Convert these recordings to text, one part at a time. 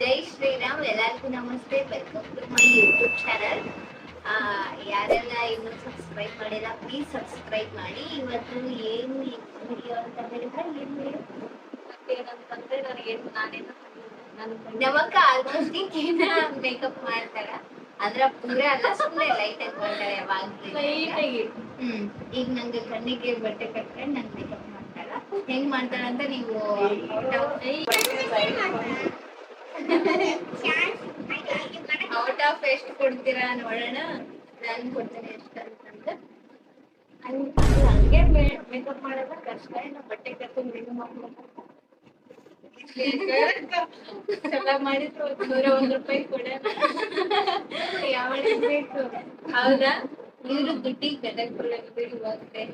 ಜೈ ಶ್ರೀರಾಮ್. ಎಲ್ಲರಿಗೂ ನಮಸ್ತೆ. Welcome to my YouTube channel. ಯಾರೆಲ್ಲ ಇನ್ನೂ ಸಬ್ಸ್ಕ್ರೈಬ್ ಮಾಡಿಲ್ಲ ಪ್ಲೀಸ್ ಸಬ್ಸ್ಕ್ರೈಬ್ ಮಾಡಿ. ಇವತ್ತು ಏನು ವಿಡಿಯೋ ಅಂತ ಹೇಳಿದ್ರೆ ಏನಂತಂದ್ರೆ ನಮಕ್ಕ ಆಲ್ಮೋಸ್ಟ್ ಈಗೇನ ಮೇಕಪ್ ಮಾಡ್ತಾರ, ಅದ್ರ ಪೂರ ಅಲ್ಲ, ಸುಮ್ಮನೆ ಲೈಟ್ ಆಗಿ ಮಾಡ್ತಾಳೆ ಯಾವಾಗ್ಲೂ. ಈಗ ನಂಗೆ ಕಣ್ಣಿಗೆ ಬಟ್ಟೆ ಕಟ್ಕೊಂಡು ನಂಗೆ ಮೇಕಪ್ ಮಾಡ್ತಾಳ. ಹೆಂಗ್ ಮಾಡ್ತಾಳ ಅಂತ ನೀವು ಔಟ್ ಆಫ್ ಎಷ್ಟು ಕೊಡ್ತೀರಾ ನೋಡೋಣ. ನಾನು ಕೊಡ್ತೇನೆ ಎಷ್ಟು ಅಂತಂದ್ರೆ. ಹಂಗೆ ಮೇಕಪ್ ಮಾಡೋದ ಕಷ್ಟ. ನಾವು ಬಟ್ಟೆ ಕಟ್ಕೊಂಡು ಮೇಕಪ್ ಎಲ್ಲ ಮಾಡಿದ್ರು ₹101 ಕೊಡೋಣ. ಯಾವ ಬೇಕು ಹೌದಾ? ಇವರು ದುಡ್ಡಿಗೆ ಬೆದಕ್ಕೊಳ್ಳಿ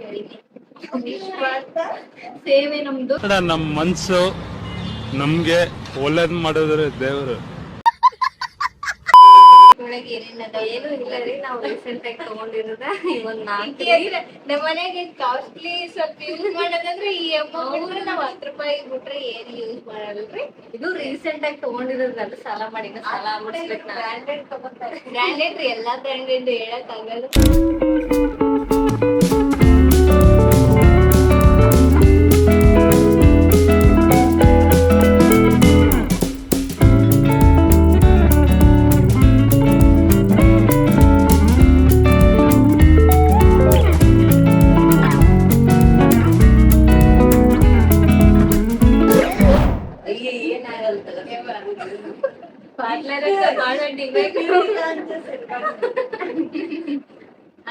ಹೇಳಿನಿ. ನಿಸ್ವಾರ್ಥ ಸೇವೆ ನಮ್ದು. ನಮ್ ಮನ್ಸು ನಮ್ಗೆ ಒಳ್ಳೇದ್ ಮಾಡಿದ್ರೆ ದೇವ್ರು. ಒಳಗೆ ಏನು ಇಲ್ಲ ರೀ, ನಾವು ರೀಸೆಂಟ್ ಆಗಿ ತಗೊಂಡಿರೋದ ನಮ್ಮ ಮನೆಗೆ ಕಾಸ್ಟ್ಲಿ ಸ್ವಲ್ಪ ಯೂಸ್ ಮಾಡೋದಂದ್ರೆ ಈ ಅಮೌಂಟ್ ನಾವ್ ₹10 ಬಿಟ್ರೆ ಏನು ಯೂಸ್ ಮಾಡಲ್ರಿ. ಇದು ರೀಸೆಂಟ್ ಆಗಿ ತಗೊಂಡಿರೋದ್ರಲ್ಲ, ಸಾಲ ಮಾಡಿ ಸಾಲ ಮುಗಿಸ್ಬೇಕು. ಬ್ರಾಂಡೆಡ್ ತಗೋತಾರೆ. ಬ್ರಾಂಡೆಡ್ ರೀ, ಎಲ್ಲಾ ಬ್ರಾಂಡೆಡ್ ಹೇಳಕ್ ಆಗಲ್ಲ.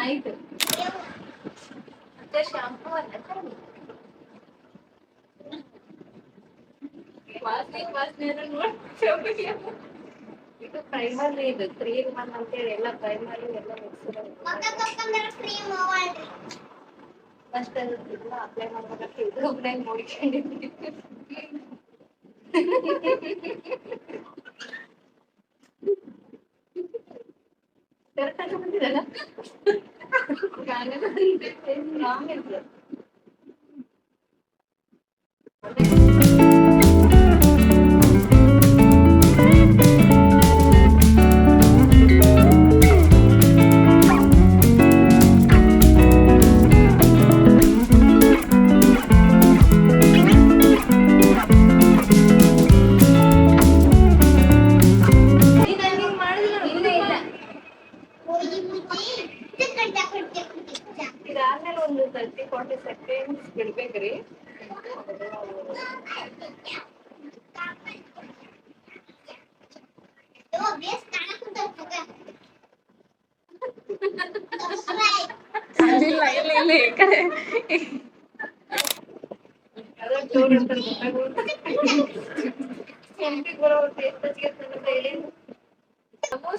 ಆಯ್ತು ಮತ್ತೆ ಶಾಂಪೂ ಅಲ್ಲ ಇದು ಪ್ರೈಮರ್. ಇದು 3-in-1 ಅಂತೇಳಿ ಎಲ್ಲ ಪ್ರೈಮರ್ ಎಲ್ಲ ಫಸ್ಟ್ ಅದನ್ನ ಅಪ್ಲೈ ಮಾಡ್ಬೇಕಂತ ಇದು ಒಬ್ಬನೇ ನೋಡ್ಕೊಂಡಿದ್ವಿ. ಕರೆಕ್ಟಾಗಿ ಬಂದಿರಲ್ಲ. ಇದಾದ್ಮೇಲೆ ಒಂದು 30-40 ಸೆಕೆಂಡ್ಸ್ ಬಿಡ್ಬೇಕ್ರಿ.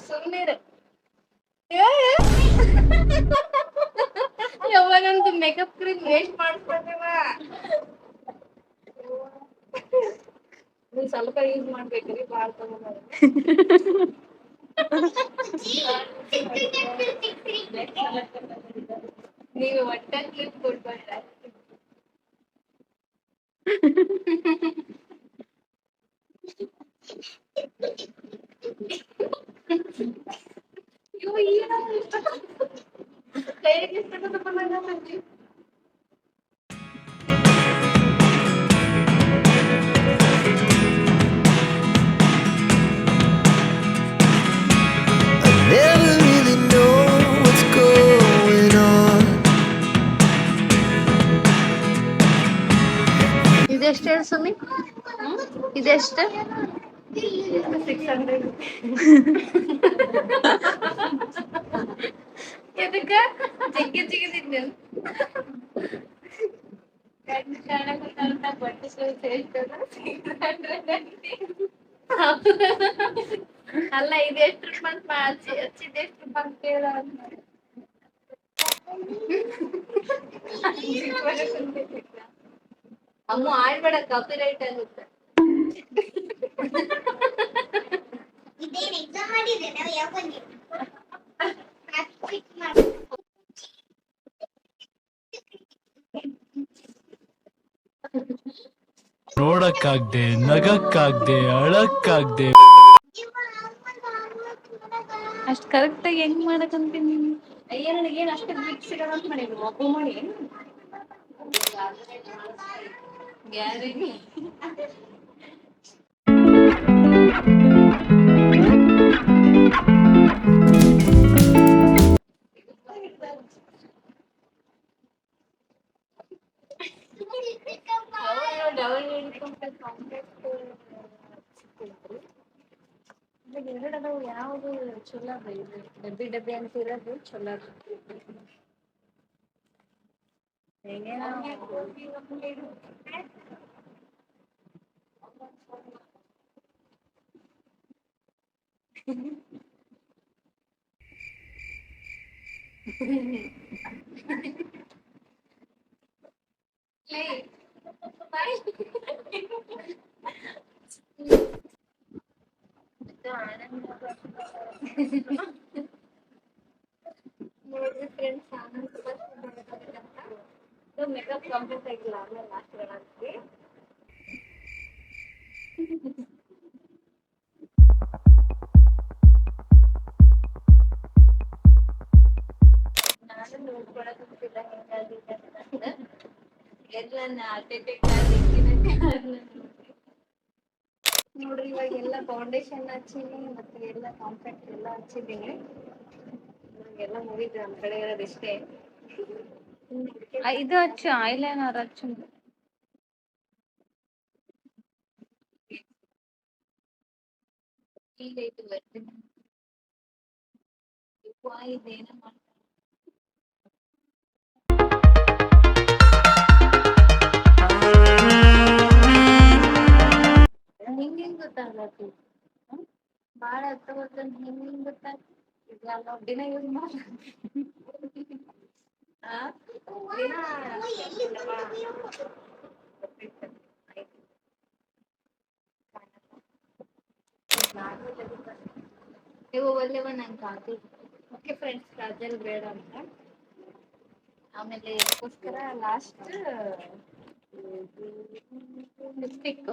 ಸುಮ್ಮನೆ ಯಾವಾಗಂತೂ ಮೇಕಪ್ ಕ್ರೀಮ್ ವೇಸ್ಟ್ ಮಾಡಿಸ್ಬೇಕವ. ನೀವು ಸ್ವಲ್ಪ ಯೂಸ್ ಮಾಡ್ಬೇಕ್ರಿ, ಬಾಳ್ ತಗೊಂಡ್ ನೀವು ಒಟ್ಟ ಕ್ಲಿಪ್ ಕೊಡ್ಬೇಡ. ಇದೆಷ್ಟು ಹೇಳಿ ಸುಮ್ಮಿ? ಇದೆಷ್ಟು? 600. ಎದಕ್ಕ ಜಿಗ್ಗಿ ಜಿಗಿದಿದ್ದೆ ಬಟ್ಟೆ ಅಲ್ಲ. ಇದೆಷ್ಟು ರೂಪಾಯಿ ಹಚ್ಚಿದೆಷ್ಟು ರೂಪಾಯಿ ಕೇಳ. ಅಮ್ಮ ಆಡ್ಬೇಡ, ಕಾಪಿ ರೈಟ್ ಆಗುತ್ತೆ. ನೋಡಕ್ಕಾಗ್ದೆ, ನಗಕ್ಕಾಗ್ದೆ, ಅಳಕ್ಕಾಗ್ದೆ. ಅಷ್ಟ್ ಕರೆಕ್ಟ್ ಆಗಿ ಹೆಂಗ್ ಮಾಡಕಂತೀನಿ ಅಯ್ಯ ನನಗೇನ್ ಅಷ್ಟು ಮಿಕ್ಸ್ ಸಿಗಲ್ಲ ಅಂತ ಮಾಡಿ ಒಬ್ಬ ಮಾಡಿ ಗ್ಯಾರಂಟಿ ಎರಡು ಅದಾವ ಯಾವ್ದು ಚಲೋ ಅದ ಇದು ಡಬ್ಬಿ ಡಬ್ಬಿ ಅಂತ ಇರೋದು ಚಲೋ ಅದ ನೋಡ್ರಿ ಫ್ರೆಂಡ್ಸ್ ಮೇಕಪ್ ಕಂಪ್ಲೀಟ್ ಆಗಿಲ್ಲ ಆಮೇಲೆ ಲಾಸ್ಟ್ ಹೇಳಂತ್ರಿ ನಾನು ನೋಡ್ಕೊಳಕ್ಕಿಲ್ಲ ಹೆಂಗಾಗಿದೆ ಅಂತ ಎಲ್ಲ ನೋಡ್ರಿ ಇವಾಗ ಎಲ್ಲ ಫೌಂಡೇಶನ್ ಹಚ್ಚೀನಿ ಮತ್ತೆ ಎಲ್ಲ ಕಾಂಪ್ಯಾಕ್ಟ್ ಎಲ್ಲ ಹಚ್ಚಿದ್ದೀನಿ ಎಲ್ಲ ಮುಗಿದು ನಮ್ಮ ಕಡೆ ಇರೋದು ಇಷ್ಟೇ ಇದು ಹಚ್ಚು ಐಲೈನರ್ ಹಚ್ಚು ಈಗ ಇದು ಬರ್ತೀನಿ ಇದೇನ ಮಾಡ್ತಾರೆ ಹಿಂಗ್ ಗೊತ್ತಾಗ್ಲತ್ತು ಬಾಳ ಹತ್ರ ಗೊತ್ತಂತ ಹಿಂಗ್ ಗೊತ್ತಾಗ ಈಗ ನಾವು ದಿನ ಯೂಸ್ ಮಾಡ ನೀವು ಒಳ್ಳೆವ ನಂಗೆ ಕಾದು ಓಕೆ ಫ್ರೆಂಡ್ಸ್ ಕಾಜಲ್ ಬೇಡ ಅಂತ ಆಮೇಲೆ ಅದಕ್ಕೋಸ್ಕರ ಲಾಸ್ಟ್ ಲಿಪ್ಸ್ಟಿಕ್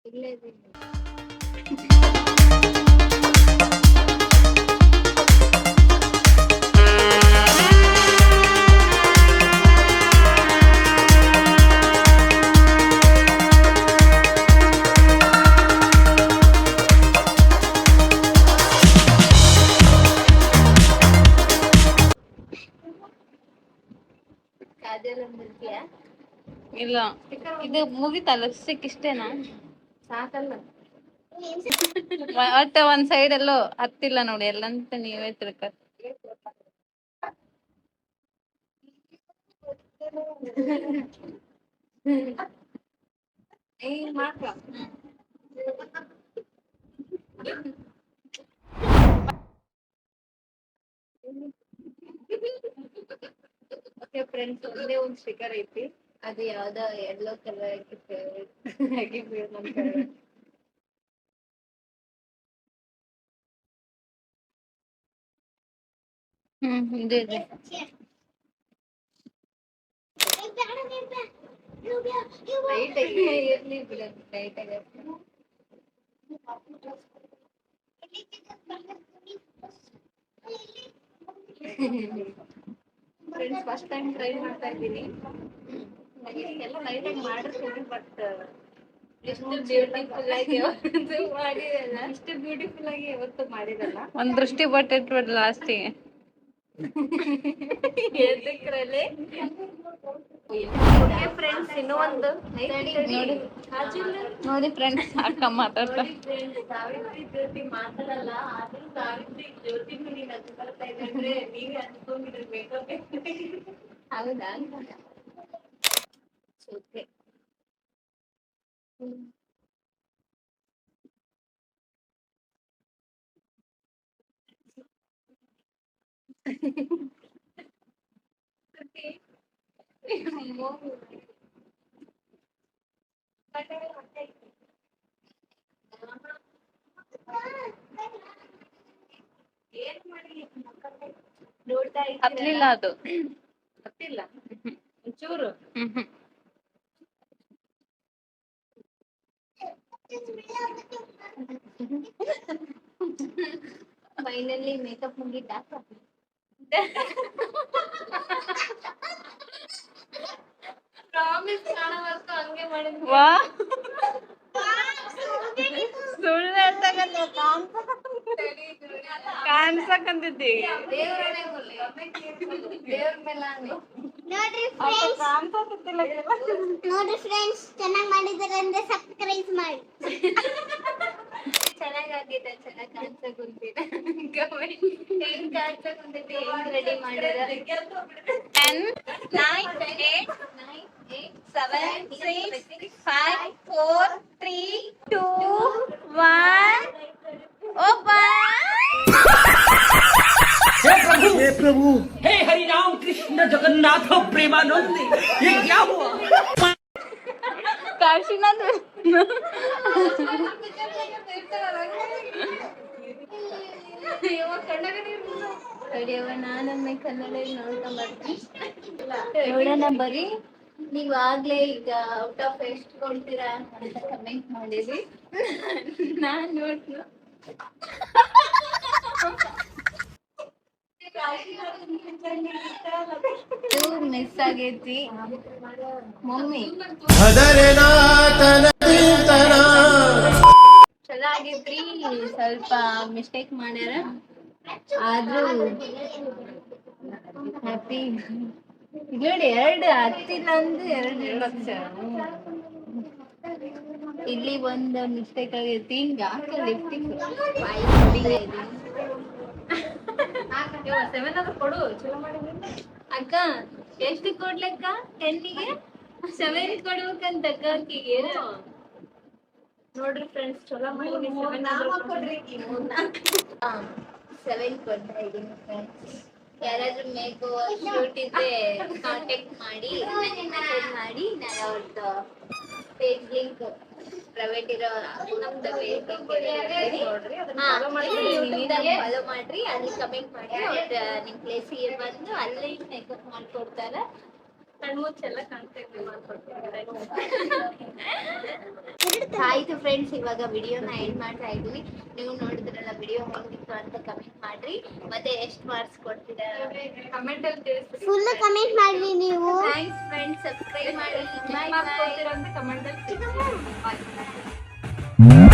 ಇಲ್ಲೇ ಇದೆ ಕಾಜಲ್ ಅಂದಿರ್ತೀಯಾ ಇಲ್ಲ ಇದು ಮುಗಿತಲ್ಲ ಲಿಪ್ಸ್ಟಿಕ್ ಇಷ್ಟೇನಾ ಸಾಕಲ್ಲ ಒಟ್ಟ ಒಂದ್ ಸೈಡ್ ಎಲ್ಲೋ ಹತ್ತಿಲ್ಲ ನೋಡಿ ಎಲ್ಲಂತ ನೀವೇ ತಿಳ್ಕ ಓಕೆ ಫ್ರೆಂಡ್ಸ್ ಒಂದೇ ಒಂದ್ ಸ್ಟಿಕರ್ ಐತಿ ಅದು ಯಾವ್ದೋ ಯೆಲ್ಲೋ ಕಲರ್ ಆಗಿತ್ತು ನಮ್ ಕಡೆ ಇದೆ ಇದೆ ಲೈಟ್ ಆಗಿ ಇರ್ಲಿ ಬಿಡ ಲೈಟ್ ಆಗಿ ಫ್ರೆಂಡ್ಸ್ ಫಸ್ಟ್ ಟೈಮ್ ಟ್ರೈ ಮಾಡ್ತಾ ಇದ್ದೀನಿ ಎಲ್ಲ ಲೈಟ್ ಆಗಿ ಮಾಡಿರ್ತೀನಿ ಬಟ್ ಇಷ್ಟು ಬ್ಯೂಟಿಫುಲ್ ಆಗಿ ಯಾವತ್ತೂ ಮಾಡಿರಲ್ಲ ಇಷ್ಟು ಬ್ಯೂಟಿಫುಲ್ ಆಗಿ ಯಾವತ್ತೂ ಮಾಡಿರಲ್ಲ ಒಂದ್ ದೃಷ್ಟಿ ಬಟ್ಟಿಟ್ಬಿಡ್ ಲಾಸ್ಟಿಗೆ ಎದಕ್ರಲ್ಲಿ ಫ್ರೆಂಡ್ಸ್ ಇನ್ನೂ ಒಂದು ನೋಡಿ ಫ್ರೆಂಡ್ಸ್ ಅಕ್ಕ ಮಾತಾಡ್ತಾ ಸಾವಿತ್ರಿ ಜ್ಯೋತಿ ಮಾತಾಡಲ್ಲ ಆದ್ರೂ ಸಾವಿತ್ರಿ ಜ್ಯೋತಿ ನೀನ್ ಅದು ಬರ್ತಾ ಇದ್ರೆ ನೀವೇ ಅನ್ಕೊಂಡಿದ್ರೆ ಮೇಕಪ್ ಹೌದಾ ಓಕೆ ಹತ್ಲಿಲ್ಲ ಅದು ಹತ್ತಿಲ್ಲ ಒಂಚೂರು ಫೈನಲಿ ಮೇಕಪ್ ಮುಗಿತಾ? ಪ್ರಾಮಿಸ್ ಕಾಣವರ್ತು ಹಂಗೆ ಮಾಡಿದ್ವಿ. ವಾ ಸುಳ್ಳು ಹೇಳ್ತಕ್ಕಂಥ ಕಾಣ್ಸಕಂತೈತಿ. ದೇವ್ರ ಮೇಲೆ ಆನೆ. ನೋಡ್ರಿ ಫ್ರೆಂಡ್ಸ್ ಚೆನ್ನಾಗಿ ಮಾಡಿದಾರೆ ಅಂದ್ರೆ ಸಬ್ಸ್ಕ್ರೈಬ್ ಮಾಡಿ. ಚೆನ್ನಾಗಾಗಿದೆ, ಚೆನ್ನಾಗಿ ಕಾಣಿಸಕುಂತಿದೆ. ಹೆಂಗ್ ಕಾಣಿಸಕುಂತೈತಿ, ಹೆಂಗ್ ರೆಡಿ ಮಾಡ್ಯಾರ? 10, 9, 8, 7, 6, 5, 4, 3, 2, 1. Open! हे प्रभु हे हरि राम कृष्ण जगन्नाथ प्रेमानंद ये क्या हुआ? ಕಾಶಿನಾಥ್ ತಡಿಯವ್ವ, ನಾನೊಮ್ಮೆ ಕನ್ನಡ ನೋಡೋಣ ಬರೀ. ನೀವ್ ಆಗ್ಲೇ ಈಗ ಔಟ್ ಆಫ್ ಎಷ್ಟು ಕೊಡ್ತೀರಾ ಅಂತ ಕಮೆಂಟ್ ಮಾಡಿದ್ರಿ. ನಾನ್ ನೋಡ್ತೀನಿ. ಮಿಸ್ ಆಗೈತಿ ಮಮ್ಮಿ. ಚಲೋ ಆಗೈತ್ರಿ, ಸ್ವಲ್ಪ ಮಿಸ್ಟೇಕ್ ಮಾಡ್ಯಾರ ಆದ್ರೂ ಹ್ಯಾಪಿ. ನೋಡಿ, 2 ಹತ್ತಿಲ್ಲ ಅಂದ್ರೆ 2 ಲಕ್ಷ. ಇಲ್ಲಿ ಒಂದು ಮಿಸ್ಟೇಕ್ ಆಗೈತಿ. ಹಿಂಗ ಲಿಫ್ಟಿಂಗ್ 7 ಆದ್ರೂ ಕೊಡು, ಚಲೋ ಮಾಡಿದ್ವಿ. ಅಕ್ಕ ಎಷ್ಟು ಕೊಡ್ಲಕ್ಕ? 10ಗೆ 7 ಕೊಡ್ಬೇಕಂತ ಅಕ್ಕಿಗೆ. ನೋಡ್ರಿ ಫ್ರೆಂಡ್ಸ್, ಚಲೋ ಮಾಡಿದ್ವಿ. 7 ಆದ್ರೂ ಕೊಡ್ರಿ. 7 ಕೊಡ್ತಾ ಇದೀನಿ ಫ್ರೆಂಡ್ಸ್. ಯಾರಾದ್ರೂ ಮೇಕ್ ಶೂಟ್ ಇದ್ರೆ ಕಾಂಟ್ಯಾಕ್ಟ್ ಮಾಡಿ, ಮೆಸೇಜ್ ಮಾಡಿ. ನಾನು ಅವ್ರದ್ದು ಪೇಜ್ ಲಿಂಕ್ ಪ್ರೈವೇಟ್ ಇರೋ ನಮ್ದು ಪೇಜ್ ಲಿಂಕ್ ಫಾಲೋ ಮಾಡ್ರಿ. ಅಲ್ಲಿ ಕಮೆಂಟ್ ಮಾಡಿ ಅವ್ರ ನಿಮ್ ಪ್ಲೇಸಿಗೆ ಬಂದು ಅಲ್ಲೇ ಮೇಕಪ್ ಮಾಡ್ಕೊಡ್ತಾರ. ಕಣ್ಮುಚ್ಚೆಲ್ಲ ಕಾಣ್ತೈತಿ, ಮಾಡ್ಕೊಡ್ತೀವಿ. ಆಯ್ತು ಫ್ರೆಂಡ್ಸ್, ಇವಾಗ ವಿಡಿಯೋನ ಎಂಡ್ ಮಾಡ್ತಾ ಇದೀವಿ. ನೀವು ನೋಡಿದ್ರಲ್ಲ ವಿಡಿಯೋ ಹೆಂಗಿತ್ತು ಅಂತ ಕಮೆಂಟ್ ಮಾಡ್ರಿ. ಮತ್ತೆ ಎಷ್ಟು ಮಾರ್ಕ್ಸ್ ಕೊಡ್ತೀರಾ ಕಮೆಂಟ್ ಅಲ್ಲಿ ತಿಳಿಸ್ರಿ. ಫುಲ್ ಕಮೆಂಟ್ ಮಾಡ್ರಿ ನೀವು. ಥ್ಯಾಂಕ್ಸ್ ಫ್ರೆಂಡ್ಸ್, ಸಬ್ಸ್ಕ್ರೈಬ್ ಮಾಡಿ. ಮಾರ್ಕ್ಸ್ ಕೊಡ್ತೀರಾ ಅಂತ ಕಮೆಂಟ್ ಅಲ್ಲಿ ತಿಳಿಸ್ರಿ. Bye.